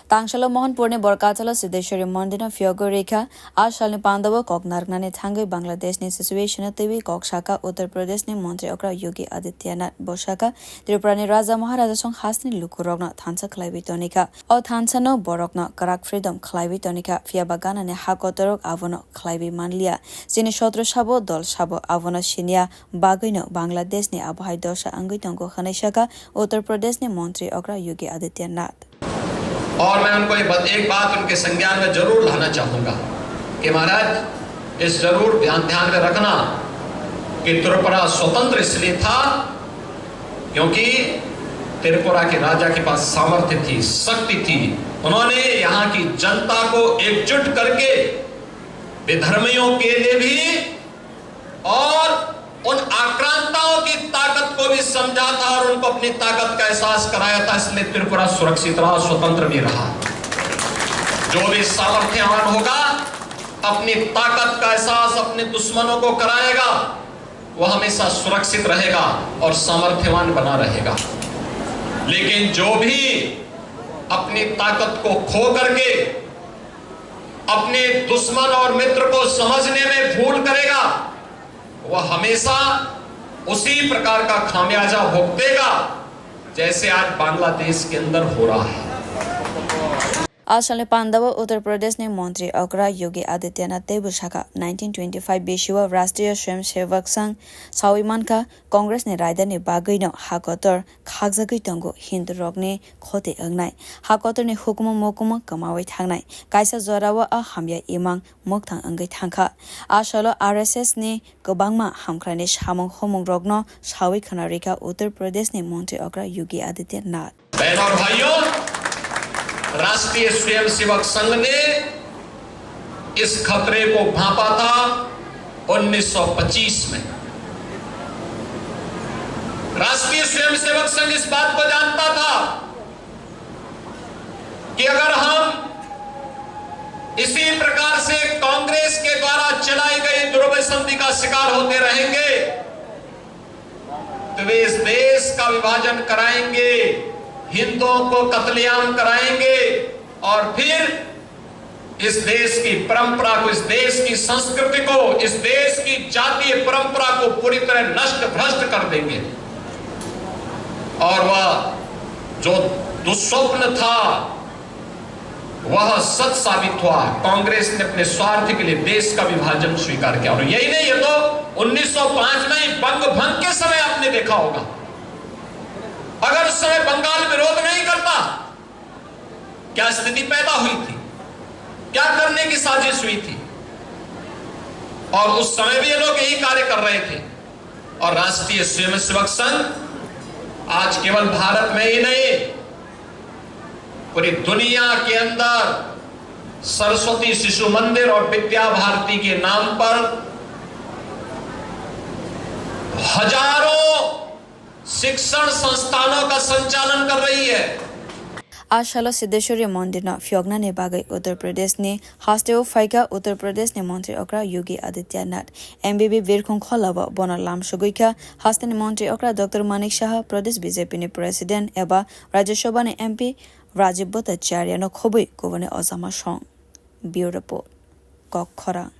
Tangshalo Mohanpurne Borkatala Siddheshwari mondir phiyogmao rekha Ashalni Pandava Koknargnane Thangai Bangladesh ni situation twiwi Kokshaka Uttar Pradesh ni Mantri Okra Yogi Adityanath Boshaka Tripura ni Raja Maharaja Song Hasni Lukurogna Thansa Khlaibi Tonika O Thansano Borokna Karak Freedom Khlaibi Tonika Phiyabagana ne Hakotorok Avono Khlaibi Manlia Sini Shotro Shabo Dol Shabo Avono Shinia Bagoino Bangladesh ni Abhai Dosha Angui Tongo Khaneshaka Uttar Pradesh ni Mantri Okra Yogi Adityanath और मैं उनको एक बात उनके संज्ञान में जरूर लाना चाहूंगा कि महाराज इस जरूर ध्यान में रखना कि त्रिपुरा स्वतंत्र इसलिए था क्योंकि त्रिपुरा के राजा के पास सामर्थ्य थी, शक्ति थी। उन्होंने यहाँ की जनता को एकजुट करके विधर्मियों के लिए भी और उन आक्रांताओं की ताकत को भी समझा था और उनको अपनी ताकत का एहसास कराया था। इसलिए त्रिपुरा सुरक्षित रहा, स्वतंत्र भी रहा। जो भी सामर्थ्यवान होगा अपनी ताकत का एहसास अपने दुश्मनों को कराएगा, वह हमेशा सुरक्षित रहेगा और सामर्थ्यवान बना रहेगा। लेकिन जो भी अपनी ताकत को खो करके अपने दुश्मन और मित्र को समझने में भूल करेगा, वह हमेशा उसी प्रकार का खामियाजा भुगतेगा जैसे आज बांग्लादेश के अंदर हो रहा है। Ashalni Pandava Uttar Pradesh ni Mantri Okra Yogi Adityanath Boshaka 1925 Bishiwa Rashtriya Swayamsevak Sangh Sawimanka Congress ni Raida ni Bagoino Hakotor Khagzagui Tongo Hindu Rogni Khote Angnai Hakotor ni Hukuma Mokuma Kamawi Thangnai Kaisa Zorawa a Hamya Imang Mokthang Angai Thangka Ashalo RSS ni Gobangma Hamkranish Hamong Homong Rogno Shawi Khanarika Uttar Pradesh ni Mantri Okra Yogi Adityanath बहनों और भाइयों, राष्ट्रीय स्वयंसेवक संघ ने इस खतरे को भांपा था 1925 में। राष्ट्रीय स्वयंसेवक संघ इस बात को जानता था कि अगर हम इसी प्रकार से कांग्रेस के द्वारा चलाई गई दुर्व्यसंधि का शिकार होते रहेंगे तो वे इस देश का विभाजन कराएंगे, हिंदुओं को कत्लेआम कराएंगे और फिर इस देश की परंपरा को, इस देश की संस्कृति को, इस देश की जातीय परंपरा को पूरी तरह नष्ट भ्रष्ट कर देंगे। और वह जो दुस्वप्न था वह सच साबित हुआ। कांग्रेस ने अपने स्वार्थ के लिए देश का विभाजन स्वीकार किया। और यही नहीं, ये तो 1905 में बंग भंग के समय आपने देखा होगा। अगर उस समय बंगाल विरोध नहीं करता, क्या स्थिति पैदा हुई थी, क्या करने की साजिश हुई थी। और उस समय भी ये लोग यही कार्य कर रहे थे। और राष्ट्रीय स्वयंसेवक संघ आज केवल भारत में ही नहीं, पूरी दुनिया के अंदर सरस्वती शिशु मंदिर और विद्या भारती के नाम पर हजारों शिक्षण संस्थानों का संचालन कर रही है। Ashala Siddheshwari mondir na phiyogmao bagai Uttar Pradesh ni Hasteo Faika Uttar Pradesh ni Mantri Okra Yogi Adityanath MBB Virkong Kholaba Bona Lam Shuguika Haste ni Mantri Okra Dr. Manik Shah Pradesh BJP ni President Eba Rajya Sabha ni MP Rajiv Bhattacharya no khobui governor Ozama Song Bureau Report Kok Khora